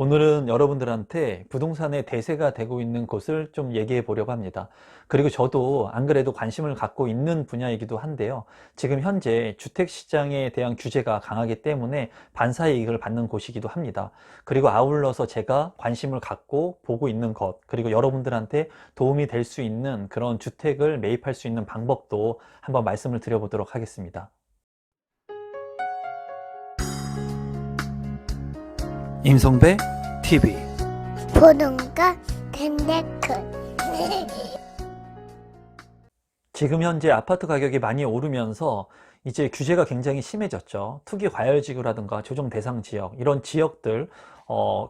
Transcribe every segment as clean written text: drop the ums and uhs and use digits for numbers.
오늘은 여러분들한테 부동산의 대세가 되고 있는 곳을 좀 얘기해 보려고 합니다. 그리고 저도 안 그래도 관심을 갖고 있는 분야이기도 한데요. 지금 현재 주택시장에 대한 규제가 강하기 때문에 반사이익을 받는 곳이기도 합니다. 그리고 아울러서 제가 관심을 갖고 보고 있는 것, 그리고 여러분들한테 도움이 될 수 있는 그런 주택을 매입할 수 있는 방법도 한번 말씀을 드려보도록 하겠습니다. 임성배 TV. 보는 거 댄데크. 지금 현재 아파트 가격이 많이 오르면서 이제 규제가 굉장히 심해졌죠. 투기 과열지구라든가 조정 대상 지역, 이런 지역들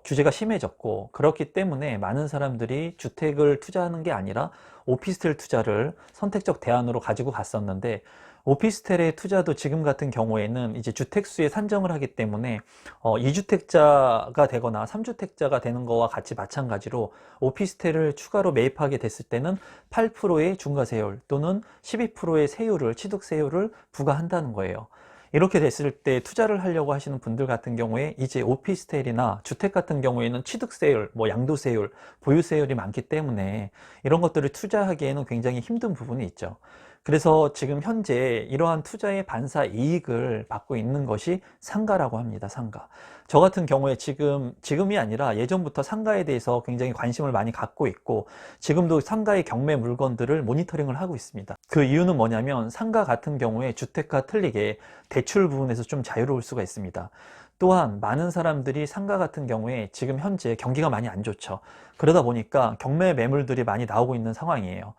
규제가 심해졌고, 그렇기 때문에 많은 사람들이 주택을 투자하는 게 아니라 오피스텔 투자를 선택적 대안으로 가지고 갔었는데, 오피스텔의 투자도 지금 같은 경우에는 이제 주택수에 산정을 하기 때문에 2주택자가 되거나 3주택자가 되는 거와 같이 마찬가지로 오피스텔을 추가로 매입하게 됐을 때는 8%의 중과세율 또는 12%의 세율을, 취득세율을 부과한다는 거예요. 이렇게 됐을 때 투자를 하려고 하시는 분들 같은 경우에 이제 오피스텔이나 주택 같은 경우에는 취득세율, 양도세율, 보유세율이 많기 때문에 이런 것들을 투자하기에는 굉장히 힘든 부분이 있죠. 그래서 지금 현재 이러한 투자의 반사 이익을 받고 있는 것이 상가라고 합니다. 상가. 저 같은 경우에 지금이 아니라 예전부터 상가에 대해서 굉장히 관심을 많이 갖고 있고, 지금도 상가의 경매 물건들을 모니터링을 하고 있습니다. 그 이유는 뭐냐면 상가 같은 경우에 주택과 틀리게 대출 부분에서 좀 자유로울 수가 있습니다. 또한 많은 사람들이 상가 같은 경우에 지금 현재 경기가 많이 안 좋죠. 그러다 보니까 경매 매물들이 많이 나오고 있는 상황이에요.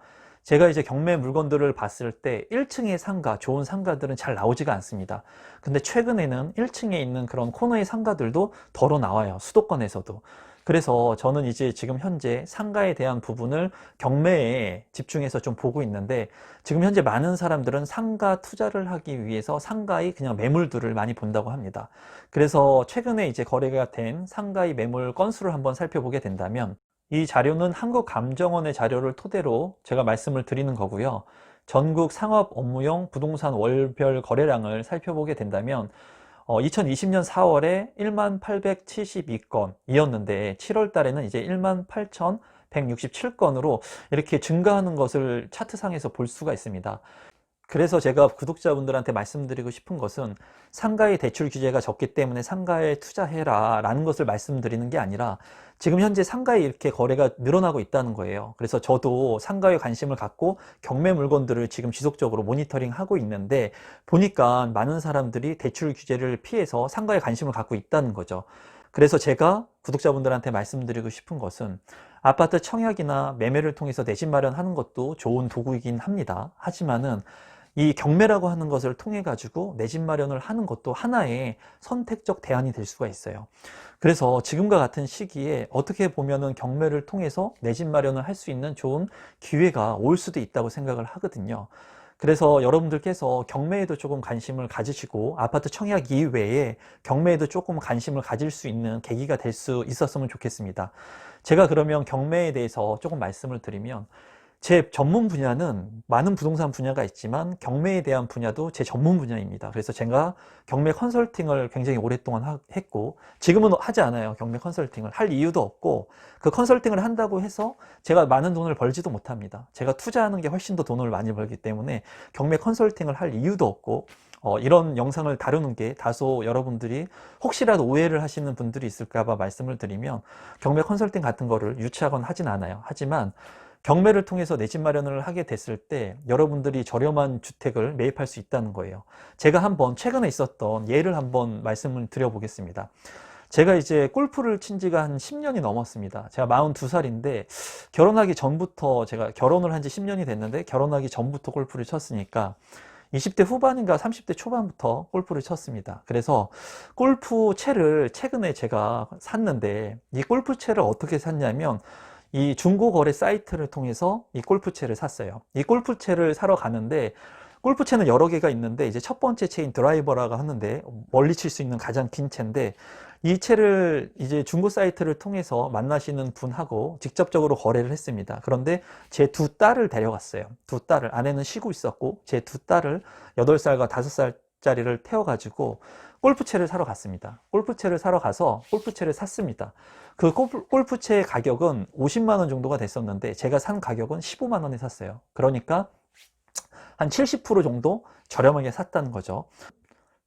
제가 이제 경매 물건들을 봤을 때 1층의 상가, 좋은 상가들은 잘 나오지가 않습니다. 근데 최근에는 1층에 있는 그런 코너의 상가들도 덜어 나와요. 수도권에서도. 그래서 저는 이제 지금 현재 상가에 대한 부분을 경매에 집중해서 좀 보고 있는데, 지금 현재 많은 사람들은 상가 투자를 하기 위해서 상가의 그냥 매물들을 많이 본다고 합니다. 그래서 최근에 이제 거래가 된 상가의 매물 건수를 한번 살펴보게 된다면, 이 자료는 한국감정원의 자료를 토대로 제가 말씀을 드리는 거고요. 전국 상업 업무용 부동산 월별 거래량을 살펴보게 된다면 2020년 4월에 1872건이었는데 7월 달에는 이제 18,167건으로 이렇게 증가하는 것을 차트상에서 볼 수가 있습니다. 그래서 제가 구독자분들한테 말씀드리고 싶은 것은, 상가의 대출 규제가 적기 때문에 상가에 투자해라 라는 것을 말씀드리는 게 아니라, 지금 현재 상가에 이렇게 거래가 늘어나고 있다는 거예요. 그래서 저도 상가에 관심을 갖고 경매 물건들을 지금 지속적으로 모니터링 하고 있는데, 보니까 많은 사람들이 대출 규제를 피해서 상가에 관심을 갖고 있다는 거죠. 그래서 제가 구독자분들한테 말씀드리고 싶은 것은, 아파트 청약이나 매매를 통해서 내 집 마련하는 것도 좋은 도구이긴 합니다. 하지만은 이 경매라고 하는 것을 통해 가지고 내 집 마련을 하는 것도 하나의 선택적 대안이 될 수가 있어요. 그래서 지금과 같은 시기에 어떻게 보면은 경매를 통해서 내 집 마련을 할 수 있는 좋은 기회가 올 수도 있다고 생각을 하거든요. 그래서 여러분들께서 경매에도 조금 관심을 가지시고, 아파트 청약 이외에 경매에도 조금 관심을 가질 수 있는 계기가 될 수 있었으면 좋겠습니다. 제가 그러면 경매에 대해서 조금 말씀을 드리면, 제 전문 분야는 많은 부동산 분야가 있지만 경매에 대한 분야도 제 전문 분야입니다. 그래서 제가 경매 컨설팅을 굉장히 오랫동안 했고, 지금은 하지 않아요. 경매 컨설팅을 할 이유도 없고, 그 컨설팅을 한다고 해서 제가 많은 돈을 벌지도 못합니다. 제가 투자하는 게 훨씬 더 돈을 많이 벌기 때문에 경매 컨설팅을 할 이유도 없고, 이런 영상을 다루는 게 다소 여러분들이 혹시라도 오해를 하시는 분들이 있을까봐 말씀을 드리면, 경매 컨설팅 같은 거를 유치하거나 하진 않아요. 하지만 경매를 통해서 내 집 마련을 하게 됐을 때 여러분들이 저렴한 주택을 매입할 수 있다는 거예요. 제가 한번 최근에 있었던 예를 한번 말씀을 드려보겠습니다. 제가 이제 골프를 친 지가 한 10년이 넘었습니다. 제가 42살인데 결혼하기 전부터, 제가 결혼을 한 지 10년이 됐는데 결혼하기 전부터 골프를 쳤으니까 20대 후반인가 30대 초반부터 골프를 쳤습니다. 그래서 골프채를 최근에 제가 샀는데, 이 골프채를 어떻게 샀냐면 이 중고거래 사이트를 통해서 이 골프채를 샀어요. 이 골프채를 사러 가는데, 골프채는 여러 개가 있는데 이제 첫 번째 채인 드라이버라고 하는데 멀리 칠 수 있는 가장 긴 채인데, 이 채를 이제 중고 사이트를 통해서 만나시는 분하고 직접적으로 거래를 했습니다. 그런데 제 두 딸을 데려갔어요. 두 딸을, 아내는 쉬고 있었고 제 두 딸을 8살과 5살짜리를 태워가지고 골프채를 사러 갔습니다. 골프채를 사러 가서 골프채를 샀습니다. 그 골프채의 가격은 50만 원 정도가 됐었는데 제가 산 가격은 15만 원에 샀어요. 그러니까 한 70% 정도 저렴하게 샀다는 거죠.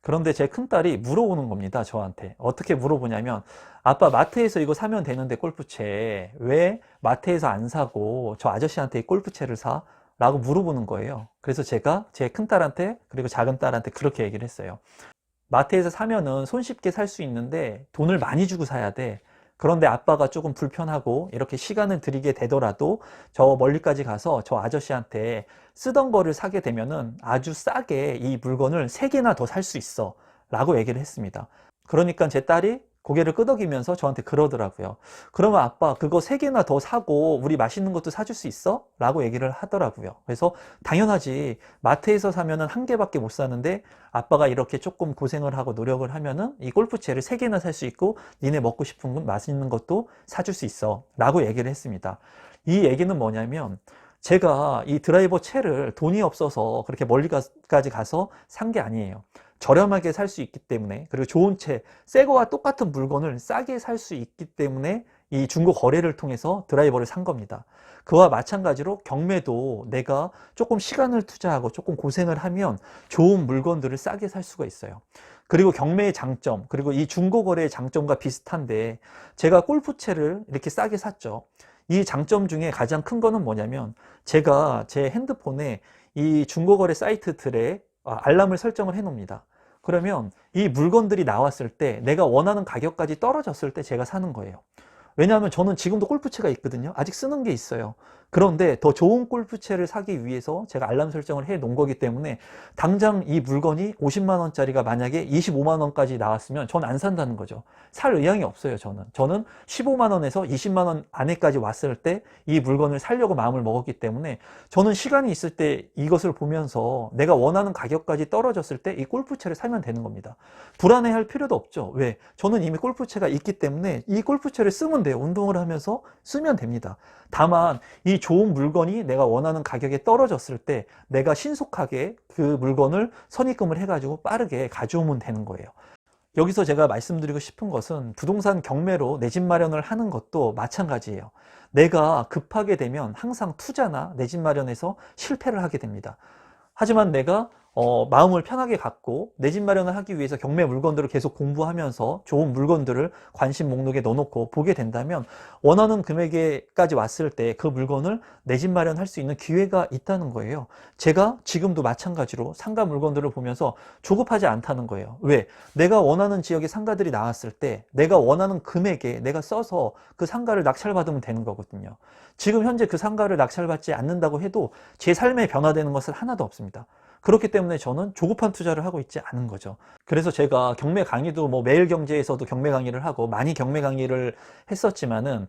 그런데 제 큰딸이 물어보는 겁니다. 저한테. 어떻게 물어보냐면, 아빠 마트에서 이거 사면 되는데 골프채 왜 마트에서 안 사고 저 아저씨한테 이 골프채를 사? 라고 물어보는 거예요. 그래서 제가 제 큰딸한테 그리고 작은딸한테 그렇게 얘기를 했어요. 마트에서 사면은 손쉽게 살 수 있는데 돈을 많이 주고 사야 돼. 그런데 아빠가 조금 불편하고 이렇게 시간을 들이게 되더라도 저 멀리까지 가서 저 아저씨한테 쓰던 거를 사게 되면은 아주 싸게 이 물건을 3개나 더 살 수 있어 라고 얘기를 했습니다. 그러니까 제 딸이 고개를 끄덕이면서 저한테 그러더라고요. 그러면 아빠 그거 3개나 더 사고 우리 맛있는 것도 사줄 수 있어? 라고 얘기를 하더라고요. 그래서 당연하지. 마트에서 사면은 1개밖에 못 사는데 아빠가 이렇게 조금 고생을 하고 노력을 하면은 이 골프채를 3개나 살 수 있고 니네 먹고 싶은 맛있는 것도 사줄 수 있어 라고 얘기를 했습니다. 이 얘기는 뭐냐면 제가 이 드라이버 채를 돈이 없어서 그렇게 멀리까지 가서 산 게 아니에요. 저렴하게 살 수 있기 때문에, 그리고 좋은 채, 새 거와 똑같은 물건을 싸게 살 수 있기 때문에 이 중고 거래를 통해서 드라이버를 산 겁니다. 그와 마찬가지로 경매도 내가 조금 시간을 투자하고 조금 고생을 하면 좋은 물건들을 싸게 살 수가 있어요. 그리고 경매의 장점, 그리고 이 중고 거래의 장점과 비슷한데 제가 골프채를 이렇게 싸게 샀죠. 이 장점 중에 가장 큰 거는 뭐냐면 제가 제 핸드폰에 이 중고거래 사이트들에 알람을 설정을 해 놓습니다. 그러면 이 물건들이 나왔을 때 내가 원하는 가격까지 떨어졌을 때 제가 사는 거예요. 왜냐하면 저는 지금도 골프채가 있거든요. 아직 쓰는 게 있어요. 그런데 더 좋은 골프채를 사기 위해서 제가 알람 설정을 해 놓은 거기 때문에 당장 이 물건이 50만 원짜리가 만약에 25만 원까지 나왔으면 전 안 산다는 거죠. 살 의향이 없어요. 저는 15만 원에서 20만 원 안에까지 왔을 때 이 물건을 사려고 마음을 먹었기 때문에 저는 시간이 있을 때 이것을 보면서 내가 원하는 가격까지 떨어졌을 때 이 골프채를 사면 되는 겁니다. 불안해할 필요도 없죠. 왜? 저는 이미 골프채가 있기 때문에 이 골프채를 쓰면 돼요. 운동을 하면서 쓰면 됩니다. 다만 이 좋은 물건이 내가 원하는 가격에 떨어졌을 때 내가 신속하게 그 물건을 선입금을 해가지고 빠르게 가져오면 되는 거예요. 여기서 제가 말씀드리고 싶은 것은 부동산 경매로 내 집 마련을 하는 것도 마찬가지예요. 내가 급하게 되면 항상 투자나 내 집 마련에서 실패를 하게 됩니다. 하지만 내가 마음을 편하게 갖고 내 집 마련을 하기 위해서 경매 물건들을 계속 공부하면서 좋은 물건들을 관심 목록에 넣어놓고 보게 된다면 원하는 금액에까지 왔을 때 그 물건을 내 집 마련할 수 있는 기회가 있다는 거예요. 제가 지금도 마찬가지로 상가 물건들을 보면서 조급하지 않다는 거예요. 왜? 내가 원하는 지역에 상가들이 나왔을 때 내가 원하는 금액에 내가 써서 그 상가를 낙찰받으면 되는 거거든요. 지금 현재 그 상가를 낙찰받지 않는다고 해도 제 삶에 변화되는 것은 하나도 없습니다. 그렇기 때문에 저는 조급한 투자를 하고 있지 않은 거죠. 그래서 제가 경매 강의도 매일경제에서도 경매 강의를 하고 많이 경매 강의를 했었지만은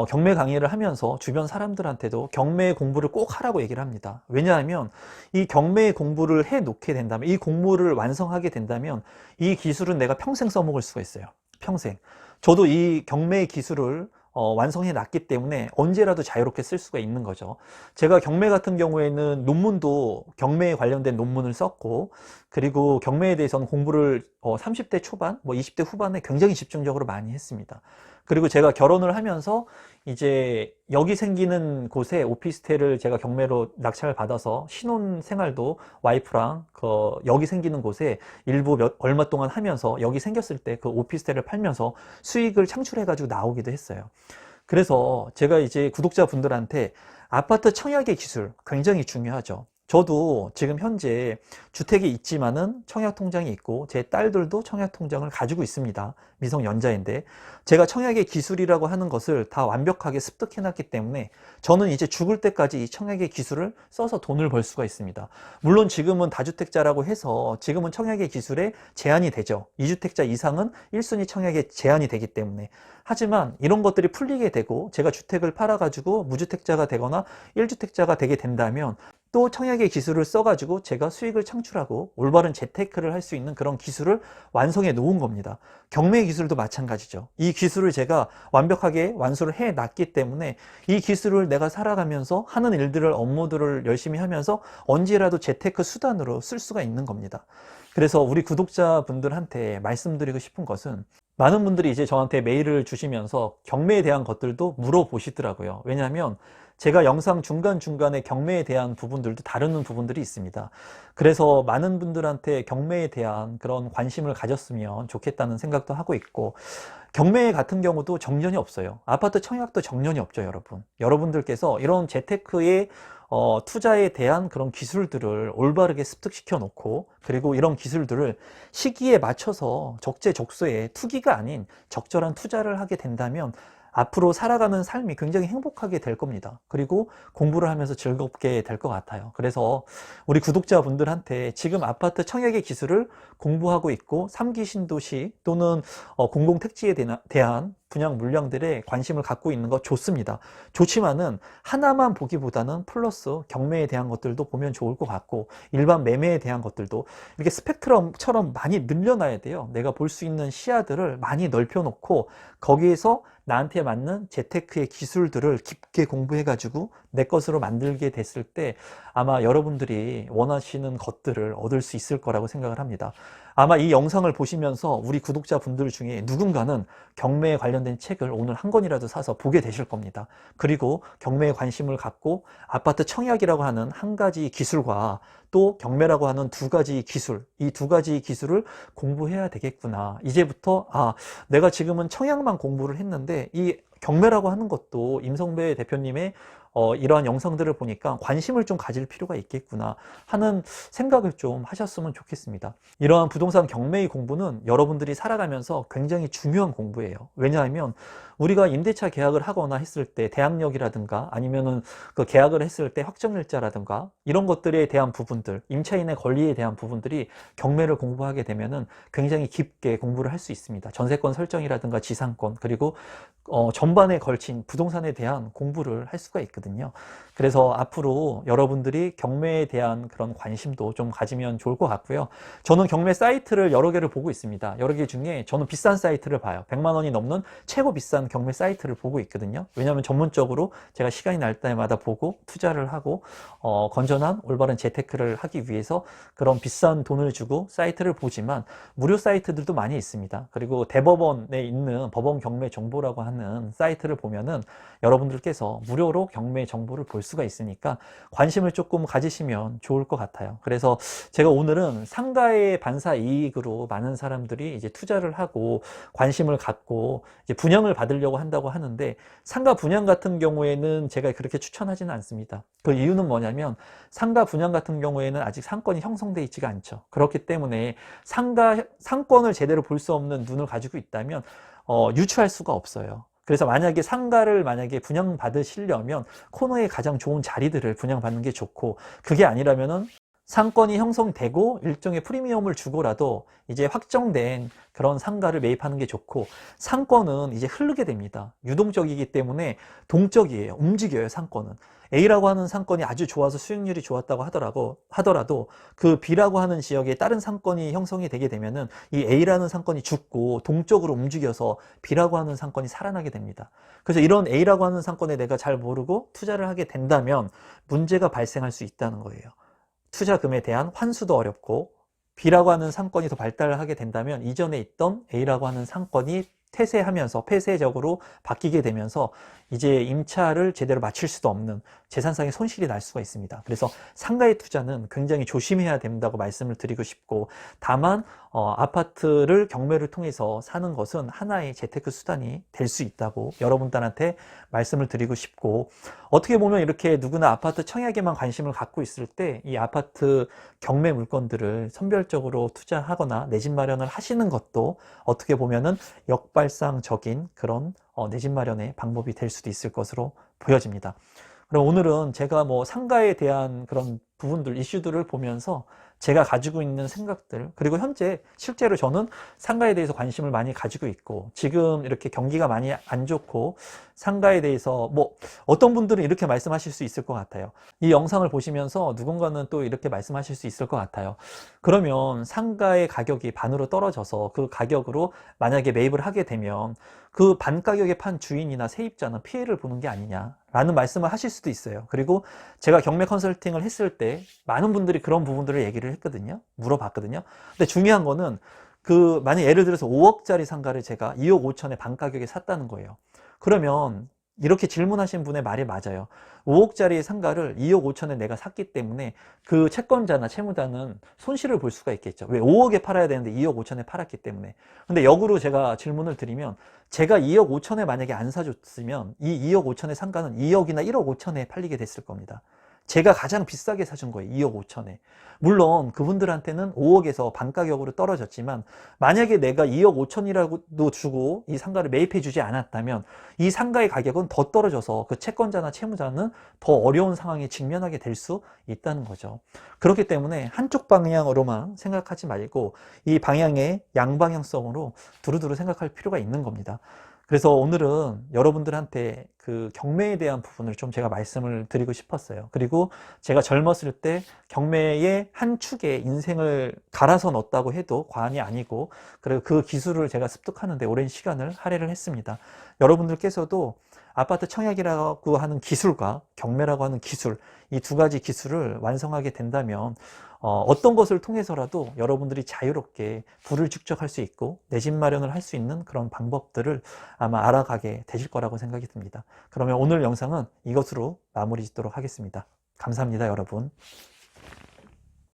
경매 강의를 하면서 주변 사람들한테도 경매 공부를 꼭 하라고 얘기를 합니다. 왜냐하면 이 경매 공부를 해 놓게 된다면, 이 공부를 완성하게 된다면 이 기술은 내가 평생 써먹을 수가 있어요. 평생. 저도 이 경매의 기술을 완성해 놨기 때문에 언제라도 자유롭게 쓸 수가 있는 거죠. 제가 경매 같은 경우에는 논문도 경매에 관련된 논문을 썼고, 그리고 경매에 대해서는 공부를 30대 초반, 20대 후반에 굉장히 집중적으로 많이 했습니다. 그리고 제가 결혼을 하면서 이제 여기 생기는 곳에 오피스텔을 제가 경매로 낙찰을 받아서 신혼 생활도 와이프랑 여기 생기는 곳에 일부 얼마 동안 하면서 여기 생겼을 때 그 오피스텔을 팔면서 수익을 창출해 가지고 나오기도 했어요. 그래서 제가 이제 구독자분들한테 아파트 청약의 기술 굉장히 중요하죠. 저도 지금 현재 주택이 있지만은 청약 통장이 있고 제 딸들도 청약 통장을 가지고 있습니다. 미성년자인데 제가 청약의 기술이라고 하는 것을 다 완벽하게 습득해 놨기 때문에 저는 이제 죽을 때까지 이 청약의 기술을 써서 돈을 벌 수가 있습니다. 물론 지금은 다주택자라고 해서 지금은 청약의 기술에 제한이 되죠. 2주택자 이상은 1순위 청약에 제한이 되기 때문에. 하지만 이런 것들이 풀리게 되고 제가 주택을 팔아가지고 무주택자가 되거나 1주택자가 되게 된다면 또 청약의 기술을 써가지고 제가 수익을 창출하고 올바른 재테크를 할 수 있는 그런 기술을 완성해 놓은 겁니다. 경매 기술도 마찬가지죠. 이 기술을 제가 완벽하게 완수를 해 놨기 때문에 이 기술을 내가 살아가면서 하는 일들을, 업무들을 열심히 하면서 언제라도 재테크 수단으로 쓸 수가 있는 겁니다. 그래서 우리 구독자분들한테 말씀드리고 싶은 것은, 많은 분들이 이제 저한테 메일을 주시면서 경매에 대한 것들도 물어보시더라고요. 왜냐하면 제가 영상 중간중간에 경매에 대한 부분들도 다루는 부분들이 있습니다. 그래서 많은 분들한테 경매에 대한 그런 관심을 가졌으면 좋겠다는 생각도 하고 있고, 경매 같은 경우도 정년이 없어요. 아파트 청약도 정년이 없죠, 여러분. 여러분들께서 이런 재테크의 투자에 대한 그런 기술들을 올바르게 습득시켜 놓고, 그리고 이런 기술들을 시기에 맞춰서 적재적소에 투기가 아닌 적절한 투자를 하게 된다면 앞으로 살아가는 삶이 굉장히 행복하게 될 겁니다. 그리고 공부를 하면서 즐겁게 될 것 같아요. 그래서 우리 구독자분들한테 지금 아파트 청약의 기술을 공부하고 있고 3기 신도시 또는 공공택지에 대한 분양 물량들에 관심을 갖고 있는 거 좋습니다. 좋지만은 하나만 보기보다는 플러스 경매에 대한 것들도 보면 좋을 것 같고, 일반 매매에 대한 것들도 이렇게 스펙트럼처럼 많이 늘려놔야 돼요. 내가 볼 수 있는 시야들을 많이 넓혀 놓고 거기에서 나한테 맞는 재테크의 기술들을 깊게 공부해 가지고 내 것으로 만들게 됐을 때 아마 여러분들이 원하시는 것들을 얻을 수 있을 거라고 생각을 합니다. 아마 이 영상을 보시면서 우리 구독자분들 중에 누군가는 경매에 관련된 책을 오늘 한 권이라도 사서 보게 되실 겁니다. 그리고 경매에 관심을 갖고 아파트 청약이라고 하는 한 가지 기술과 또 경매라고 하는 두 가지 기술, 이 두 가지 기술을 공부해야 되겠구나. 이제부터 내가 지금은 청약만 공부를 했는데 이 경매라고 하는 것도 임성배 대표님의 이러한 영상들을 보니까 관심을 좀 가질 필요가 있겠구나 하는 생각을 좀 하셨으면 좋겠습니다. 이러한 부동산 경매의 공부는 여러분들이 살아가면서 굉장히 중요한 공부예요. 왜냐하면 우리가 임대차 계약을 하거나 했을 때 대항력이라든가 아니면은 그 계약을 했을 때 확정일자라든가 이런 것들에 대한 부분들, 임차인의 권리에 대한 부분들이 경매를 공부하게 되면은 굉장히 깊게 공부를 할 수 있습니다. 전세권 설정이라든가 지상권, 그리고 전반에 걸친 부동산에 대한 공부를 할 수가 있거든요. 그래서 앞으로 여러분들이 경매에 대한 그런 관심도 좀 가지면 좋을 것 같고요. 저는 경매 사이트를 여러 개를 보고 있습니다. 여러 개 중에 저는 비싼 사이트를 봐요. 100만 원이 넘는 최고 비싼 경매 사이트를 보고 있거든요. 왜냐하면 전문적으로 제가 시간이 날 때마다 보고 투자를 하고 건전한 올바른 재테크를 하기 위해서 그런 비싼 돈을 주고 사이트를 보지만 무료 사이트들도 많이 있습니다. 그리고 대법원에 있는 법원 경매 정보라고 하는 사이트를 보면은 여러분들께서 무료로 경매 정보를 볼 수가 있으니까 관심을 조금 가지시면 좋을 것 같아요. 그래서 제가 오늘은 상가의 반사 이익으로 많은 사람들이 이제 투자를 하고 관심을 갖고 이제 분양을 받으려고 한다고 하는데, 상가 분양 같은 경우에는 제가 그렇게 추천하지는 않습니다. 그 이유는 뭐냐면 상가 분양 같은 경우에는 아직 상권이 형성되어 있지가 않죠. 그렇기 때문에 상권을 제대로 볼 수 없는 눈을 가지고 있다면 유추할 수가 없어요. 그래서 상가를 만약에 분양받으시려면 코너에 가장 좋은 자리들을 분양받는 게 좋고, 그게 아니라면은 상권이 형성되고 일종의 프리미엄을 주고라도 이제 확정된 그런 상가를 매입하는 게 좋고, 상권은 이제 흐르게 됩니다. 유동적이기 때문에 동적이에요. 움직여요, 상권은. A라고 하는 상권이 아주 좋아서 수익률이 좋았다고 하더라도 그 B라고 하는 지역에 다른 상권이 형성이 되게 되면은 이 A라는 상권이 죽고 동쪽으로 움직여서 B라고 하는 상권이 살아나게 됩니다. 그래서 이런 A라고 하는 상권에 내가 잘 모르고 투자를 하게 된다면 문제가 발생할 수 있다는 거예요. 투자금에 대한 환수도 어렵고, B라고 하는 상권이 더 발달을 하게 된다면 이전에 있던 A라고 하는 상권이 퇴세하면서 폐쇄적으로 바뀌게 되면서 이제 임차를 제대로 마칠 수도 없는 재산상의 손실이 날 수가 있습니다. 그래서 상가의 투자는 굉장히 조심해야 된다고 말씀을 드리고 싶고, 다만 아파트를 경매를 통해서 사는 것은 하나의 재테크 수단이 될 수 있다고 여러분들한테 말씀을 드리고 싶고, 어떻게 보면 이렇게 누구나 아파트 청약에만 관심을 갖고 있을 때 이 아파트 경매 물건들을 선별적으로 투자하거나 내 집 마련을 하시는 것도 어떻게 보면은 역발상적인 그런 내 집 마련의 방법이 될 수도 있을 것으로 보여집니다. 그럼 오늘은 제가 상가에 대한 그런 부분들, 이슈들을 보면서 제가 가지고 있는 생각들, 그리고 현재 실제로 저는 상가에 대해서 관심을 많이 가지고 있고, 지금 이렇게 경기가 많이 안 좋고 상가에 대해서 뭐 어떤 분들은 이렇게 말씀하실 수 있을 것 같아요. 이 영상을 보시면서 누군가는 또 이렇게 말씀하실 수 있을 것 같아요. 그러면 상가의 가격이 반으로 떨어져서 그 가격으로 만약에 매입을 하게 되면 그 반 가격에 판 주인이나 세입자는 피해를 보는 게 아니냐라는 말씀을 하실 수도 있어요. 그리고 제가 경매 컨설팅을 했을 때 많은 분들이 그런 부분들을 얘기를 했거든요. 물어봤거든요. 근데 중요한 거는 만약 예를 들어서 5억짜리 상가를 제가 2억 5천에 반 가격에 샀다는 거예요. 그러면 이렇게 질문하신 분의 말이 맞아요. 5억짜리 상가를 2억 5천에 내가 샀기 때문에 그 채권자나 채무자는 손실을 볼 수가 있겠죠. 왜 5억에 팔아야 되는데 2억 5천에 팔았기 때문에. 근데 역으로 제가 질문을 드리면, 제가 2억 5천에 만약에 안 사줬으면 이 2억 5천의 상가는 2억이나 1억 5천에 팔리게 됐을 겁니다. 제가 가장 비싸게 사준 거예요. 2억 5천에. 물론 그분들한테는 5억에서 반 가격으로 떨어졌지만, 만약에 내가 2억 5천이라도 주고 이 상가를 매입해 주지 않았다면 이 상가의 가격은 더 떨어져서 그 채권자나 채무자는 더 어려운 상황에 직면하게 될 수 있다는 거죠. 그렇기 때문에 한쪽 방향으로만 생각하지 말고 이 방향의 양방향성으로 두루두루 생각할 필요가 있는 겁니다. 그래서 오늘은 여러분들한테 그 경매에 대한 부분을 좀 제가 말씀을 드리고 싶었어요. 그리고 제가 젊었을 때 경매의 한 축에 인생을 갈아서 넣었다고 해도 과언이 아니고, 그리고 그 기술을 제가 습득하는데 오랜 시간을 할애를 했습니다. 여러분들께서도 아파트 청약이라고 하는 기술과 경매라고 하는 기술, 이 두 가지 기술을 완성하게 된다면 어떤 것을 통해서라도 여러분들이 자유롭게 부를 축적할 수 있고 내 집 마련을 할 수 있는 그런 방법들을 아마 알아가게 되실 거라고 생각이 듭니다. 그러면 오늘 영상은 이것으로 마무리 짓도록 하겠습니다. 감사합니다, 여러분.